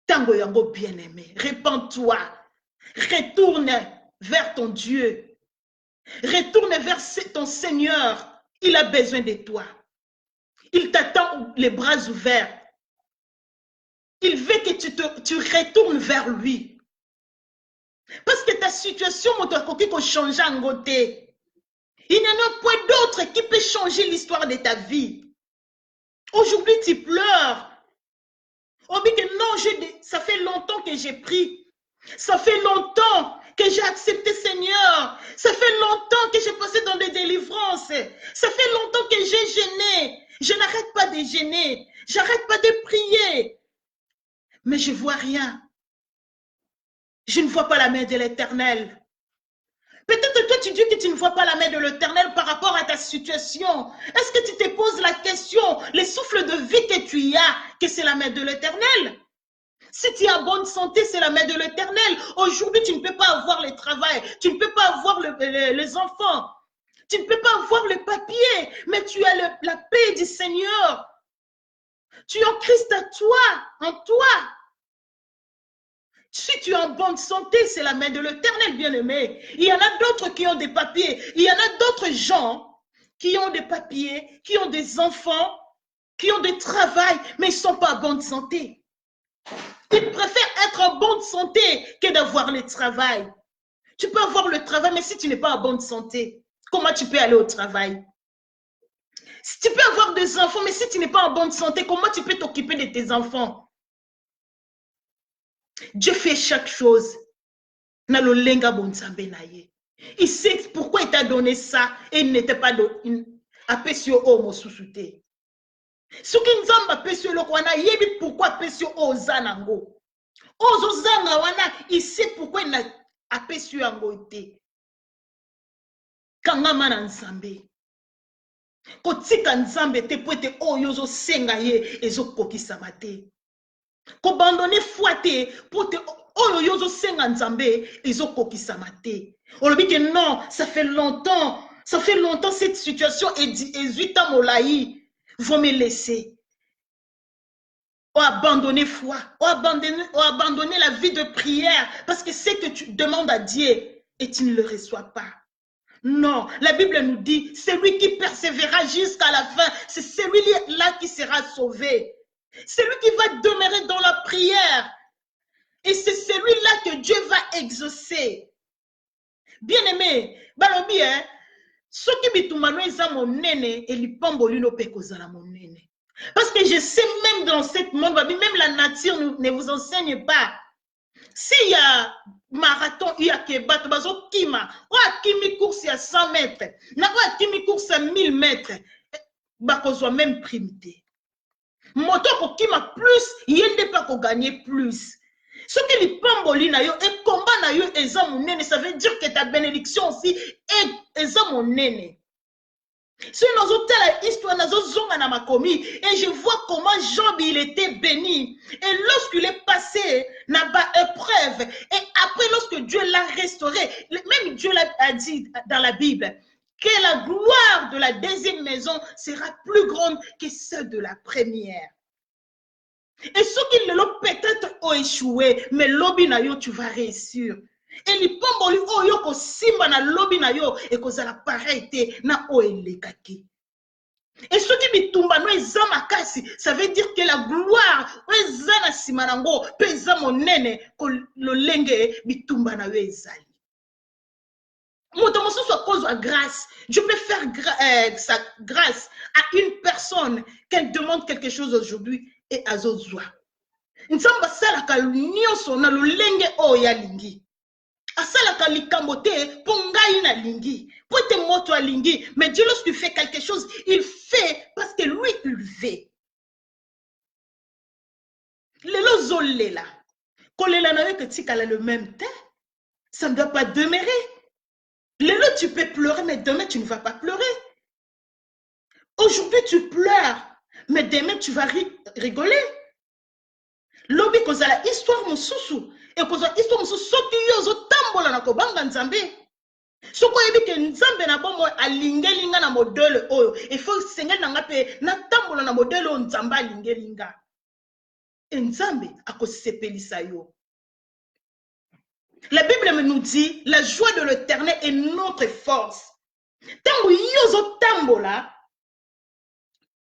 Tango yango bien-aimé, répands-toi. Retourne vers ton Dieu. Retourne vers ton Seigneur. Il a besoin de toi. Il t'attend les bras ouverts. Il veut que tu retournes vers lui. Parce que ta situation, il n'y en a point d'autre qui peut changer l'histoire de ta vie. Aujourd'hui, tu pleures. On dit que non, ça fait longtemps que j'ai pris. Ça fait longtemps que j'ai accepté Seigneur. Ça fait longtemps que j'ai passé dans des délivrances. Ça fait longtemps que j'ai gêné. Je n'arrête pas de gêner. J'arrête pas de prier. Mais je ne vois rien. Je ne vois pas la main de l'Éternel. Peut-être toi tu dis que tu ne vois pas la main de l'Éternel par rapport à ta situation. Est-ce que tu te poses la question, les souffles de vie que tu as, que c'est la main de l'Éternel? Si tu es en bonne santé, c'est la main de l'Éternel. Aujourd'hui, tu ne peux pas avoir le travail. Tu ne peux pas avoir les enfants. Tu ne peux pas avoir le papier. Mais tu as la paix du Seigneur. Tu es en Christ à toi, en toi. Si tu es en bonne santé, c'est la main de l'Éternel, bien-aimé. Il y en a d'autres qui ont des papiers. Il y en a d'autres gens qui ont des papiers, qui ont des enfants, qui ont des travail, mais ils ne sont pas en bonne santé. Ils préfèrent être en bonne santé que d'avoir le travail. Tu peux avoir le travail, mais si tu n'es pas en bonne santé, comment tu peux aller au travail? Si tu peux avoir des enfants, mais si tu n'es pas en bonne santé, comment tu peux t'occuper de tes enfants? Dieu fait chaque chose. Na lo lenga bonzambe na ye. Il sait pourquoi il t'a donné ça et il n'était pas apesio o mosusute. Soki nzamba apesio lo wana yebi pourquoi apesio o zanango. Ozo zanga wana il sait pourquoi il n'a apesio yango te. Kangama na nzambe. Kotika nzambe te po ete oyo ozo senga ye ezo kokisama te. Ko abandonner foi te po te oyo yo ozo senga nzambe ezo kokisama te. On dit que non, ça fait longtemps cette situation est 18 ans molaï. Vous me laissez. Ou abandonner foi, ou abandonner la vie de prière parce que c'est que tu demandes à Dieu et tu ne le reçois pas. Non, la Bible nous dit, celui qui persévérera jusqu'à la fin, c'est celui-là qui sera sauvé. Celui qui va demeurer dans la prière. Et c'est celui-là que Dieu va exaucer. Bien-aimé, balobi, soki bitumano eza monene, elipambolino pe kozala monene. Parce que je sais même dans cette monde, même la nature ne vous enseigne pas. S'il y a marathon, il y a kebat, bazo kima, ou a kimi course à 100 mètres, na ou a kimi course à 1000 mètres, bakozwa même primité. Moto ko kima plus, yende pas ko gagner plus. Ce qui est pamboli na yo et combat na yo eza monene, ça veut dire que ta bénédiction aussi est eza monene. Si nous avons telle histoire, nous avons na makomi et je vois comment Job il était béni et lorsqu'il est passé na ba épreuve et après lorsque Dieu l'a restauré, même Dieu l'a dit dans la Bible que la gloire de la deuxième maison sera plus grande que celle de la première. Et ceux qui l'ont peut-être ont échoué, mais lobby na yo tu vas réussir. Et les pamboli o yo ko simba na lobby na yo et ko zala pareil te na o elekaki. Et ceux qui bitumba no eza makasi, ça veut dire que la gloire o eza na simanango pe eza monene ko lolenge bitumba na yo ezali. Moto mosusu à cause de grâce, Dieu peut faire sa grâce à une personne qu'elle demande quelque chose aujourd'hui et azozwa. Nzamba salaka nyonso na lolenge o ya lingi. Asalaka likambo te po ngai na lingi. Po te moto a lingi, mais Dieu lorsqu'il fait quelque chose, il fait parce que lui il veut. Lelo zolela. Kolela na que tikala le même temps, ça ne doit pas demeurer. Lelo tu peux pleurer, mais demain tu ne vas pas pleurer. Aujourd'hui tu pleures, mais demain tu vas rigoler. Lobi kozala histoire mosusu et kozala histoire mosusu soki yo zo tambola na kobanga nzambe soko yebi ke nzambe na bomo alingelinga na modele oyo il faut sengeli nanga pe na tambola na modele oyo nzambe alingelinga et nzambe akosepelisa yo. La Bible nous dit la joie de l'Éternel est notre force. Tango yo zo tambola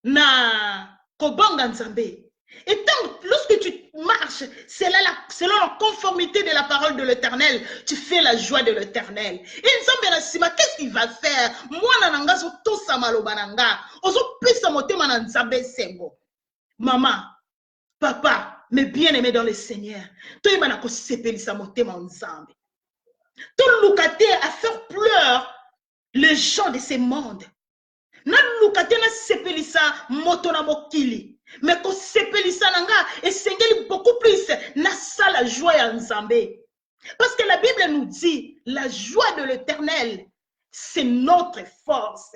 na kobanga nzambe. Et tant, lorsque tu marches selon la conformité de la parole de l'Éternel, tu fais la joie de l'Éternel. Et Nzambe qu'est-ce qu'il va faire? Moi, nananga zo tosa maloba nanga. Ozo pesa motema na Nzambe sengo. Maman, papa, mes bien-aimés dans le Seigneur, toi ibana ko sepelisa motema Nzambe. Tout lukate à faire pleurer les gens de ce monde. Na lukate na sepelisa moto na mokili. Mais qu'on sepelisa nanga et sengeli beaucoup plus na sa la joie ya Nzambe. Parce que la Bible nous dit la joie de l'Éternel c'est notre force.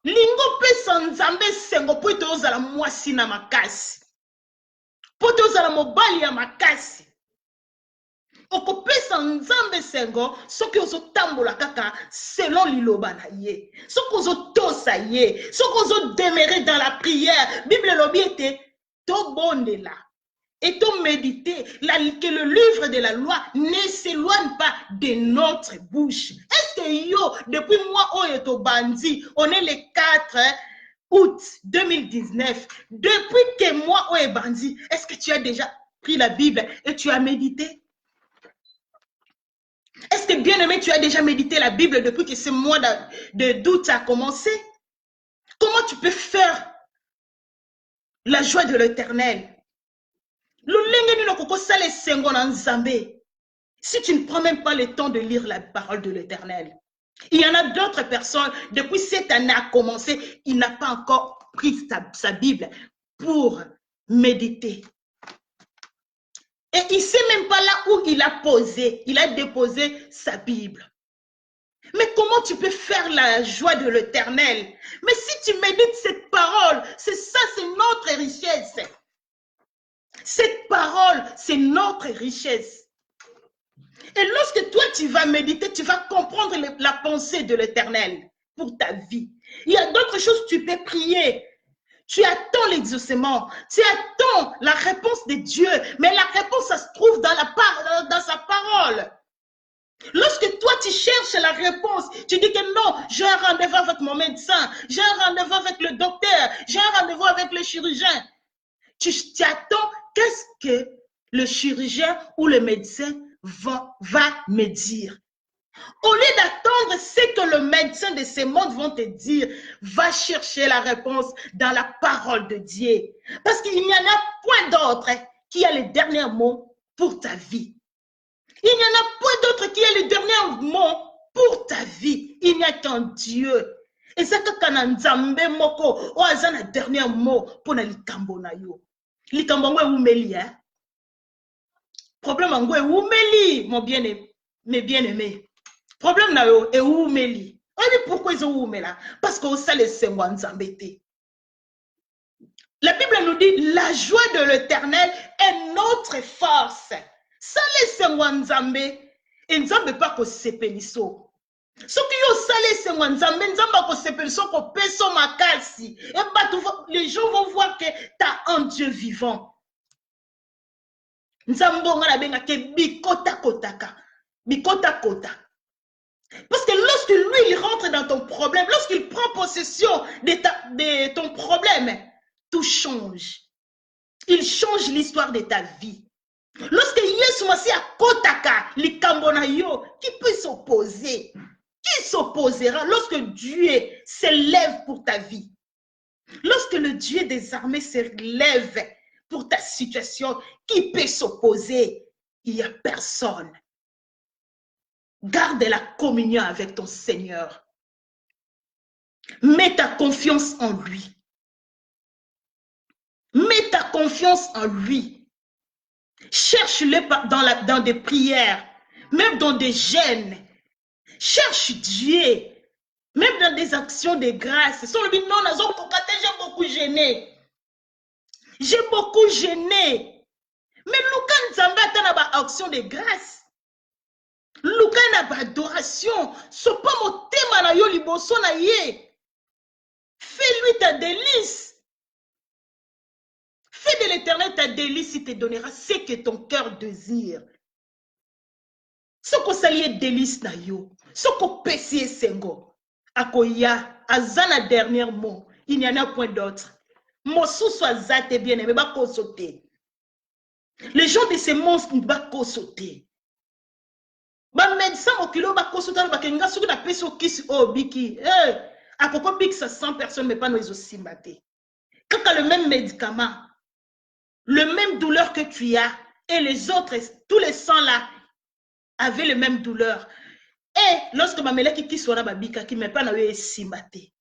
Lingo pesa Nzambe sengo po ete ozala mwasi na makasi. Po ete ozala mobali ya makasi. Okopesa Nzambe sengo soki ozotambola kaka selon liloba na ye. Soki ozotosa ye, soki ozodemeurer dans la prière. Bible lobi ete to bondela et to méditer que le livre de la loi ne s'éloigne pas de notre bouche. Est-ce que yo depuis moi oyo to bandi, on est le 4 août 2019. Depuis que moi oyo bandi, est-ce que tu as déjà pris la Bible et tu as médité? Est-ce que bien-aimé, tu as déjà médité la Bible depuis que ce mois de doute a commencé? Comment tu peux faire la joie de l'Éternel? Si tu ne prends même pas le temps de lire la parole de l'Éternel. Il y en a d'autres personnes, depuis cette année a commencé, il n'a pas encore pris sa Bible pour méditer. Et il ne sait même pas là où il a déposé sa Bible. Mais comment tu peux faire la joie de l'Éternel? Mais si tu médites cette parole, c'est ça, c'est notre richesse. Cette parole, c'est notre richesse. Et lorsque toi, tu vas méditer, tu vas comprendre la pensée de l'Éternel pour ta vie. Il y a d'autres choses, tu peux prier. Tu attends l'exaucement. Tu attends la réponse de Dieu. Mais la réponse, ça se trouve dans sa parole. Lorsque toi, tu cherches la réponse, tu dis que non, j'ai un rendez-vous avec mon médecin, j'ai un rendez-vous avec le docteur, j'ai un rendez-vous avec le chirurgien. Tu attends, qu'est-ce que le chirurgien ou le médecin va me dire? Au lieu d'attendre ce que le médecin de ce monde vont te dire, va chercher la réponse dans la parole de Dieu. Parce qu'il n'y en a point d'autre qui a les derniers mots pour ta vie. Il n'y en a point d'autre qui a les derniers mots pour ta vie. Il n'y a qu'un Dieu. Et c'est que quand Nzambe moko, o azana dernier mot pour na likambo na yo. Likambo ngwe umeli, hein? Problème ngwe umeli, mon bien-aimé, mes bien-aimés. Problème na yo et umeli. On dit pourquoi ils ont umela? Parce que ça les sengwa Nzambete. La Bible nous dit la joie de l'Éternel est notre force. Ça les sengwa Nzambe. Et Nzambe pas ko sepeliso. Ce qui yo salé c'est moi Nzambe ko sepeliso ko peso makasi. Et les gens vont voir que tu as un Dieu vivant. Nzambo ngala benga ke bikota kotaka. Bikota kota. Parce que lorsque lui il rentre dans ton problème, lorsqu'il prend possession de ton problème, tout change. Il change l'histoire de ta vie. Lorsque Yesu Masi a kotaka likambo na yo, qui peut s'opposer? Qui s'opposera lorsque Dieu s'élève pour ta vie? Lorsque le Dieu des armées s'élève pour ta situation, qui peut s'opposer? Il n'y a personne. Garde la communion avec ton Seigneur. Mets ta confiance en lui. Mets ta confiance en lui. Cherche-le dans des prières, même dans des jeûnes. Cherche Dieu, même dans des actions de grâce. J'ai beaucoup gêné. J'ai beaucoup gêné. Mais Luka Nzamba a une action de grâce. Luka n'a pas adoration. Ce n'est pas mon thème na yo liboso na ye. Fais-lui ta délice. Fais de l'Éternel ta délice, il te donnera ce que ton cœur désire. Ce qu'on s'allie délice na yo. Ce qu'on pèse sengo. Akoya, azana dernier mot. Il n'y en a point d'autre. Mosu soit zate bien aimé, ba ko sauter. Les gens de ces monstres ne ba ko sauter. Ba médecin au kilo ba ko sauter ba kenga suku na peso kisi o biki. À pourquoi biki ça 100 personnes mais pas nous aussi maté. Quand tu as le même médicament, le même douleur que tu as et les autres, tous les 100 là avaient les mêmes douleurs. Et lorsque ma mère qui soit là babika qui met pas na yo simaté.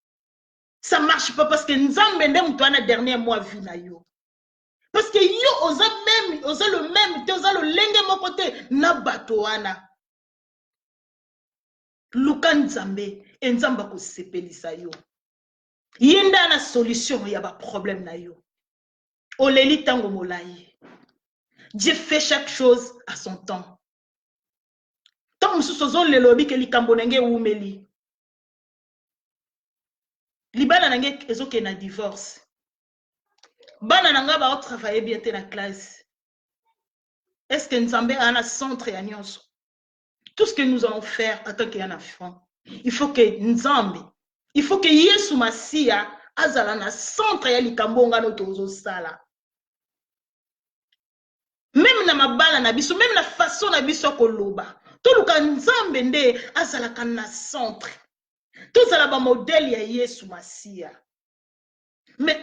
Ça marche pas parce que nous avons le dernier mois vu na yo. Parce que yo osa le même, osa le lenge mon côté na batoana. Luka Nzambe, Nzamba ko sepelisa yo. Yenda na solution ya ba problème na yo. Oleli tango molai. Dieu fait chaque chose à son temps. Tant mususozo le lobi ke likambo nenge umeli. Libana nange ezoke na divorce. Bana nanga ba travailler bien te na classe. Est-ce que Nzambe a un centre ya nyonso? Tout ce que nous allons faire en tant qu'un enfant, il faut que Nzambe, il faut que Yesu Masia azala na centre ya likambo ngano tozo sala. Même na mabala na biso, même la façon na biso koloba, tout luka Nzambe nde azala kana centre. Tout ça là ba modèle ya Yesu Masia. Mais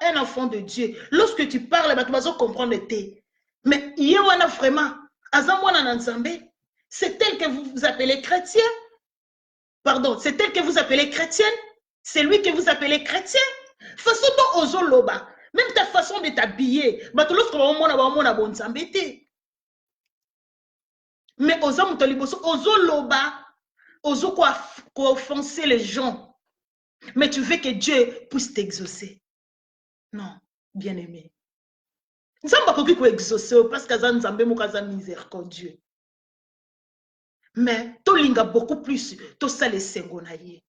un enfant de Dieu, lorsque tu parles, tu vas comprendre. Mais il y a vraiment, c'est tel que vous vous appelez chrétien. Pardon, c'est tel que vous appelez chrétienne. C'est lui que vous appelez chrétien. Façon dont ozo loba, même ta façon de t'habiller, mais ozo loba, ozo quoi offenser les gens. Mais tu veux que Dieu puisse t'exaucer. Non, bien-aimé. Nous sommes pas qui exaucer parce que nous sommes miséricordieux. Mais tu linga beaucoup plus, tu sais les sengonaye.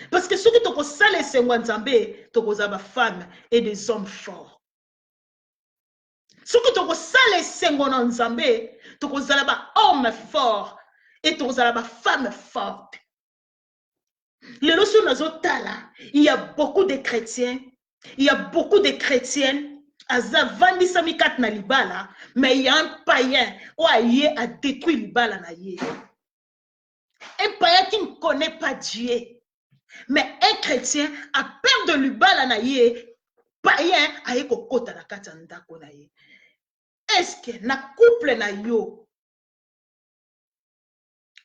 Parce que ceux qui te connaissent les sengonaye, tu connais des femmes et des hommes forts. Ceux qui te connaissent les sengonaye, tu connais des hommes forts et tu connais des femmes fortes. Les lorsque nous sommes il y a beaucoup de chrétiens, il y a beaucoup de chrétiennes. Mais il y a un païen qui a détruit Libala. Un païen qui ne connaît pas Dieu. Mais un chrétien a peur de Libala. Païen a eu kokota na katanda ko na ye. Est-ce que na couple na yo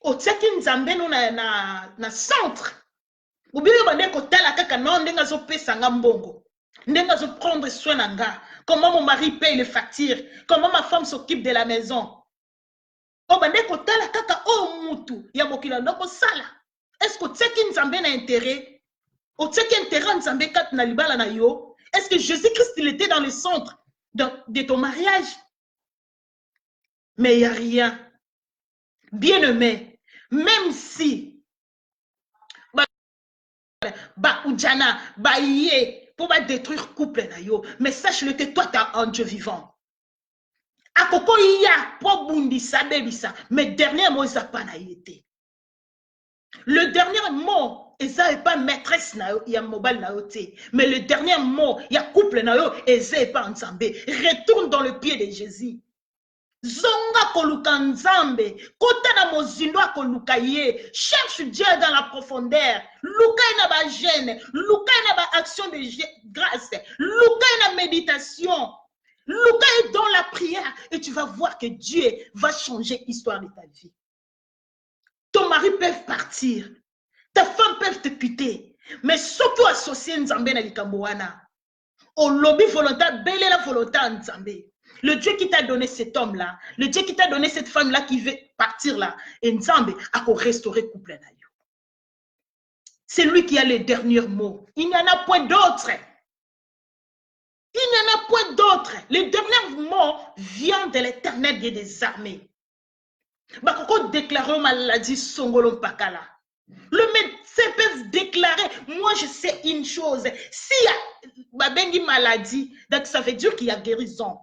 o tsaki nzambe no na centre ou bien bande ko tala kaka non ndenga zo pesa nga mbongo. Ndenga zo prendre soin na nga. Comment mon mari paye les factures? Comment ma femme s'occupe de la maison? Oh, bande kotala kaka o mutu ya mokila ndoko sala. Est-ce que tseki nzambe na intérêt? O tseki intérêt nzambe kat na libala na yo? Est-ce que Jésus-Christ il était dans le centre de ton mariage? Mais il n'y a rien. Bien-aimé, même si Ujana, pour détruire couple na yo, mais sache-le que toi tu es un Dieu vivant. Akoko iya pour bundisa bebisa, mais dernier mot ça pas na été. Le dernier mot, ça n'est pas maîtresse na yo, ya mobile na yo te, mais le dernier mot, ya couple na yo, ça n'est pas ensemble. Retourne dans le pied de Jésus. Zonga koluka nzambe, kota na mozindo akoluka ye, cherche Dieu dans la profondeur, luka na ba jeûne, luka na ba action de grâce, luka na méditation, luka dans la prière et tu vas voir que Dieu va changer l'histoire de ta vie. Ton mari peut partir, ta femme peut te quitter, mais surtout associé nzambe na likambo wana. Au lobby volontaire, belle la volonté nzambe. Le Dieu qui t'a donné cet homme-là, le Dieu qui t'a donné cette femme-là qui veut partir là, et Nzambe a restauré le couple. C'est lui qui a les derniers mots. Il n'y en a point d'autres. Il n'y en a point d'autres. Les derniers mots viennent de l'Éternel des armées. Bakoko déclarer maladie songolo pakala. Le médecin peut déclarer, moi je sais une chose, s'il y a une maladie, donc ça veut dire qu'il y a guérison.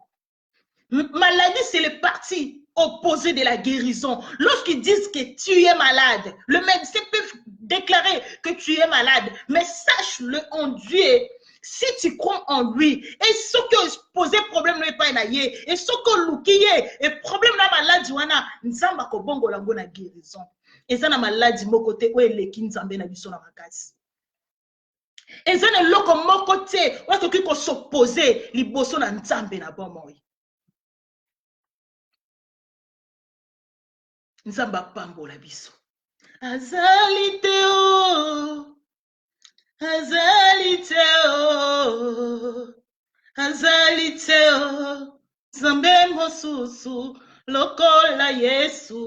Maladie, c'est le parti opposé de la guérison. Lorsqu'ils disent que tu es malade, le médecin peut déclarer que tu es malade, mais sache-le en Dieu, si tu crois en lui, et ce que poser problème n'est pas naïe, et ce que l'oukiye, et problème na maladie, wana, nzamba ko bongo lango na guérison. Et ça na maladie, mon côté, où est le nzambe na biso na makasi. Et ça na loko mon côté, où est-ce qu'il faut s'opposer, liboso na nzambe na bon moi. Nzamba pambola biso. Azali teo, azali teo, azali teo, zambe mosusu, lokola Yesu.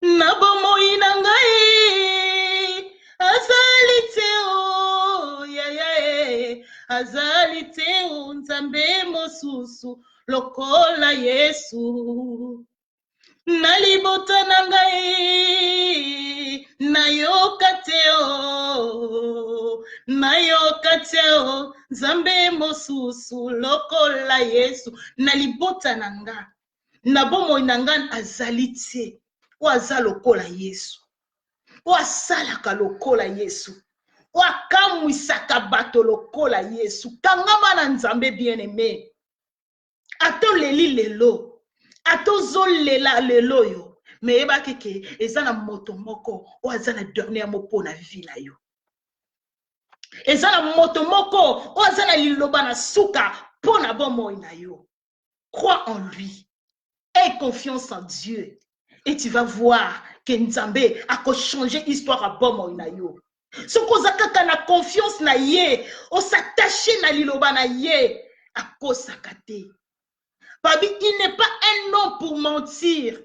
Nabomoi na ngai, azali teo, yeah, azali teo, zambe mosusu, lokola Yesu. Nalibota na ngai nayoka teo Nzambe mosusu lokola Yesu nalibota na nga na bomoi na nga azali te o aza lokola Yesu o asalaka lokola Yesu o akamwisaka bato lokola Yesu kangama na Nzambe bien-aimé ato leli lelo Atozo lela lelo yo. Mais eba keke ezana moto moko o azana dernier mot pour na vie na yo. eza na moto moko oyo aza na liloba na suka mpo na bomoi na yo. Crois en lui. Aie confiance en Dieu. Et tu vas voir que Nzambe a changer l'histoire à bomoi na yo. Ce qu'on a kaka na confiance na ye, on s'attache na liloba na ye, à cause sakate. Babi, il n'est pas un homme pour mentir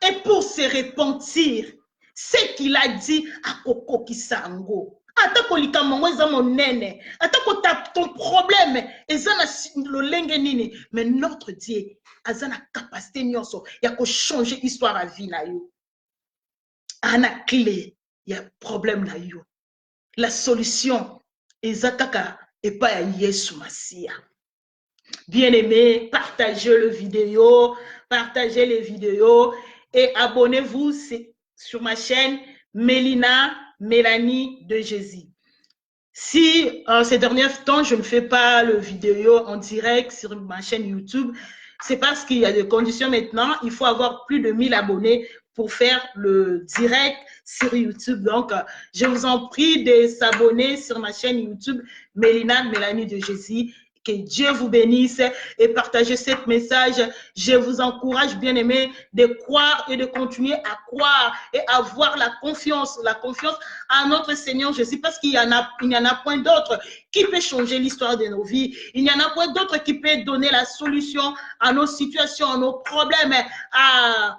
et pour se repentir. Ce qu'il a dit à Koko Kisango. Atako likamongo eza monene. Atako ton problème eza na lolenge nini. Mais notre Dieu a na capacité nyonso ya ko changer histoire à vie na yo. Ana clé ya problème na yo. La solution eza kaka epa ya Yesu Masia. Bien-aimés, partagez les vidéos et abonnez-vous sur ma chaîne Mélina Mélanie de Jésus. Si ces derniers temps, je ne fais pas le vidéo en direct sur ma chaîne YouTube, c'est parce qu'il y a des conditions maintenant. Il faut avoir plus de 1000 abonnés pour faire le direct sur YouTube. Donc, je vous en prie de s'abonner sur ma chaîne YouTube Mélina Mélanie de Jésus. Que Dieu vous bénisse et partagez ce message. Je vous encourage, bien aimés, de croire et de continuer à croire et avoir la confiance à notre Seigneur Jésus, parce qu'il n'y en a point d'autre qui peut changer l'histoire de nos vies. Il n'y en a point d'autre qui peut donner la solution à nos situations, à nos problèmes, à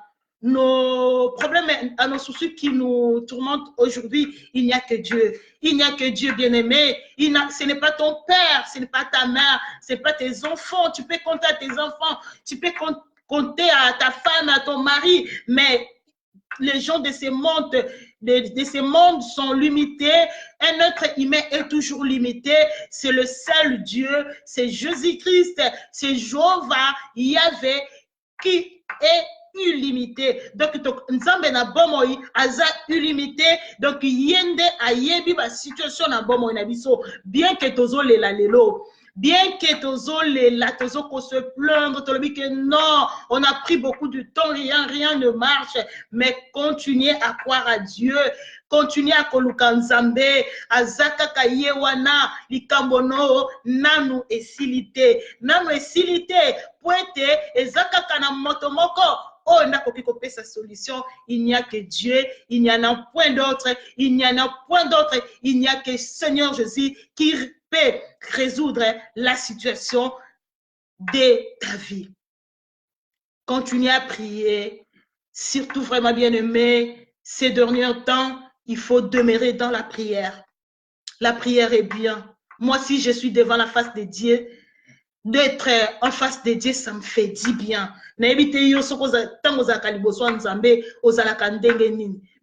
nos soucis qui nous tourmentent aujourd'hui. Il n'y a que Dieu. Il n'y a que Dieu, bien-aimé. Ce n'est pas ton père, ce n'est pas ta mère, ce n'est pas tes enfants. Tu peux compter à tes enfants, tu peux compter à ta femme, à ton mari, mais les gens de ces mondes sont limités. Un être humain est toujours limité. C'est le seul Dieu, c'est Jésus-Christ, c'est Jéhovah, Yahvé, qui est illimité. Donc, Nzambe na bomoi aza illimité. Donc, yende ayebi ba situation na bomoi na biso. Bien que tozo lela lelo, bien que tozo lela, tozo ko se plaindre, tolobi que non, on a pris beaucoup de temps, rien ne marche. Mais continuez à croire à Dieu. Continuez à koluka Nzambe, azaka kayewana, likambono, nanu esilite. Nanu esilite, poete, ezaka kana motomoko. Oh, n'a pas sa solution. Il n'y a que Dieu, il n'y en a point d'autre, il n'y en a point d'autre, il n'y a que Seigneur Jésus qui peut résoudre la situation de ta vie. Continuez à prier, surtout vraiment bien aimé, ces derniers temps, il faut demeurer dans la prière. La prière est bien. Moi, si je suis devant la face de Dieu, d'être en face de Dieu, ça me fait du bien.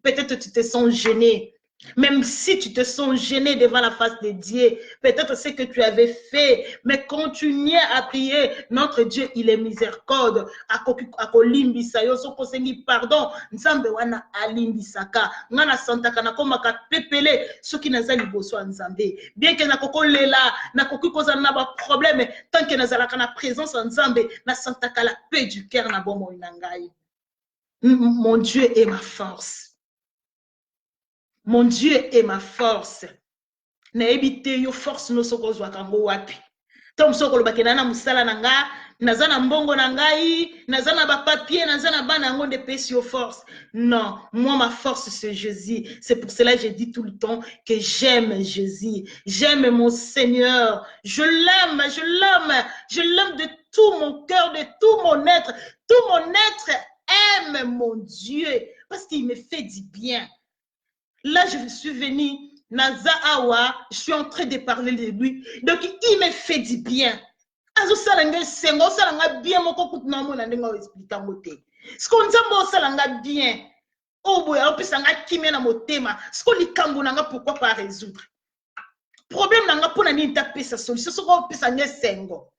Peut-être tu te sens gêné. Même si tu te sens gêné devant la face de Dieu, peut-être ce que tu avais fait, mais continue à prier. Notre Dieu, il est miséricorde. Pardon. Nzambe wana alimbisaka. Ngana santaka na komaka pepele soki nazali boso nzambe. Bien que na kokolela, na kokoza na ba problème, tant que nazalaka na présence en nzambe, na santaka la paix du cœur na bomo inangai. Mon Dieu est ma force. Mon Dieu est ma force. Na ebite yo force no sokozwa kango wapi. Tom sokolo bakena na musala nanga, nazana mbongo nangai, nazana ba papier, nazana bana ngonde pesi yo force. Non, moi ma force c'est Jésus. C'est pour cela que je dis tout le temps que j'aime Jésus. J'aime mon Seigneur. Je l'aime de tout mon cœur, de tout mon être. Tout mon être aime mon Dieu parce qu'il me fait du bien. Là, je suis venue, Naza Awa, je suis en train de parler de lui. Donc, il me fait du bien. Azo salanga sengo salanga bien moko kutuna mo na ndenga expliquer moté. Ce qu'on dit mo salanga bien. Oh boy, on peut sanga kimia na motema. Ce qu'on likambo nanga pourquoi pas résoudre. Problème nanga pour na ni taper sa solution. Ce qu'on peut sanga sengo.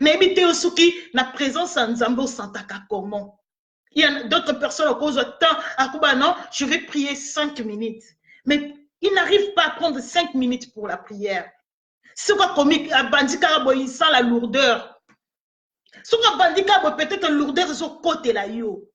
Na ebite osuki na présence en Nzambe santaka comment. Il y a d'autres personnes qui posent temps à Kuba, non, je vais prier 5 minutes. Mais ils n'arrivent pas à prendre 5 minutes pour la prière. Ce qu'on comique à Bandika, il sent la lourdeur. Ce qu'on Bandika, peut-être la lourdeur sur côté là yo.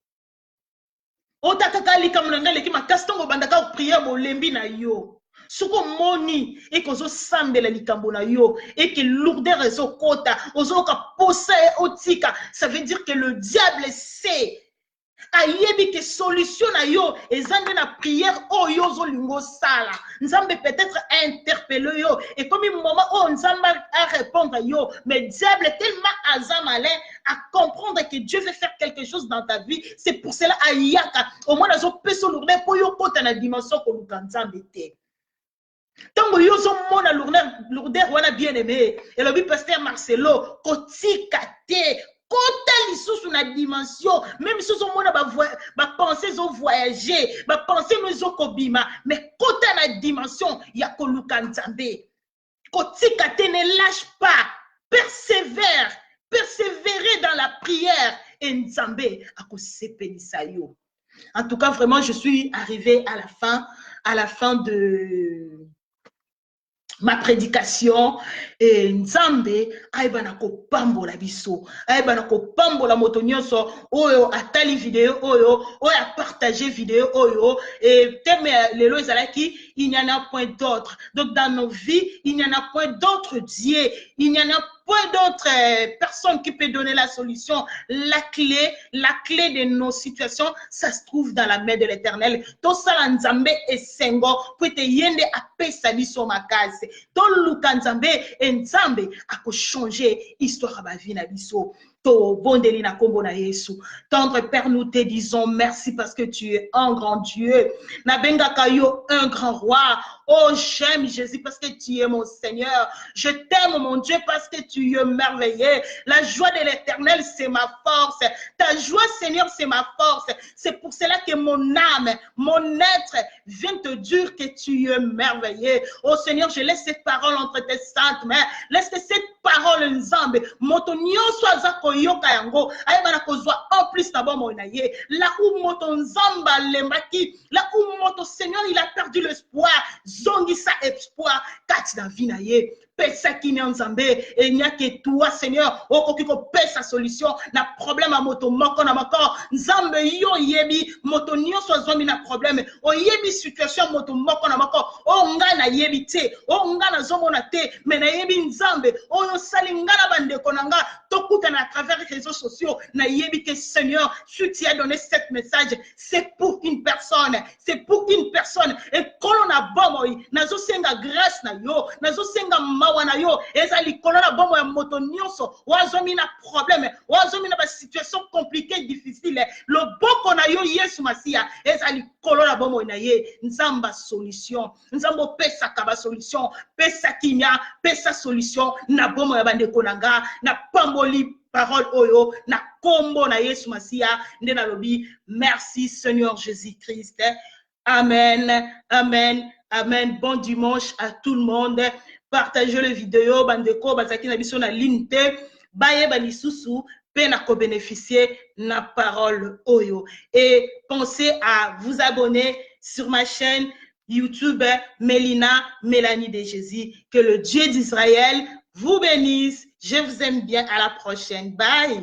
O takaka li kamunanga le ki makastongo bandaka prière bo lembi na yo. Soko moni et kozo sambela likambo na yo et que lourdeur ezo kota ozo ka posa otika, ça veut dire que le diable sait ayebi que solution na yo ezande na prière oyo zolingo sala nzambe peut-être interpellé yo et comme un moment où nzambe a répondre yo, mais diable est tellement azam malin à comprendre que Dieu veut faire quelque chose dans ta vie, c'est pour cela ayaka au moins nazo peso lourdeur pour yo kota na dimension ko luka nzambe te. Tango yo zo mona lourdeur wana bien aimé et le pasteur Marcelo kotika te kota lisusu na dimension même si on mona ba penser zo voyager ba penser nous kobima mais kota na dimension ya koluka nzambe kotika te, ne lâche pas, persévérer dans la prière et nzambe akosepelisa yo. En tout cas vraiment je suis arrivée à la fin de ma prédication et nzambe aibana ko pambola biso aibana ko pambola moto nyonso oyo atali vidéo oyo a partagé vidéo oyo et thème lelo ezalaki il n'y en a point d'autre. Donc dans nos vies il n'y en a point d'autre Dieu, il n'y en a point d'autre personne qui peut donner la solution. La clé de nos situations, ça se trouve dans la main de l'Éternel. Tout ça, nzambe et sengo, pour te yende a pesa biso makase. Tout luka nzambe et nzambe a ko changer histoire à ma vie na biso. Tendre Père, nous te disons merci parce que tu es un grand Dieu. Nabenga kayo, un grand roi. Oh, j'aime Jésus parce que tu es mon Seigneur. Je t'aime, mon Dieu, parce que tu es merveilleux. La joie de l'Éternel, c'est ma force. Ta joie, Seigneur, c'est ma force. C'est pour cela que mon âme, mon être vient te dire que tu es merveilleux. Oh Seigneur, je laisse cette parole entre tes saintes mains. Laisse que cette parole, nzambe, moto nyonso azako yoka yango, ayebana kozwa en plus na bomo na ye. Là où moto nzamba lembaki, là où moto Seigneur, il a perdu l'espoir. Zongi sa espoir, kati na vie na ye. Pesa kini nzambe, et n'y a que toi Seigneur, okoki ko pesa solution na problème a moto moko na moko. Nzambe yo yebi moto nyonso azombi na problème. O yebi situation moto moko na moko. O nga na yebi te, o nga na zomona te, mais na yebi nzambe. O yo sali nga na bandeko na nga tokuta na travers les réseaux sociaux. Na yebi que Seigneur, si tu as donné cette message, c'est pour une personne, c'est pour une personne. Et quand on a bon, nazo senga grâce na yo, nazo senga mawana yo, ezali kolona bomo ya moto nyonso, wazomi na problème, wazomi na ba situation compliquée, difficile, le boko na yo Yesu Masia, ezali kolona bomo na ye, nzamba solution, nzambo pesa kaba solution, pesa kimia, pesa solution, na bomo ya bandeko nanga, na pamboli parole oyo, na kombo na Yesu Masia, ndena lobi, merci Seigneur Jésus-Christ, amen, amen, amen, bon dimanche à tout le monde. Partagez le vidéo, bandeko, bazaki na biso na linte, baye balisusu, pena ko bénéficier na parole oyo. Et pensez à vous abonner sur ma chaîne YouTube Mélina Mélanie de Jésus. Que le Dieu d'Israël vous bénisse. Je vous aime bien. À la prochaine. Bye.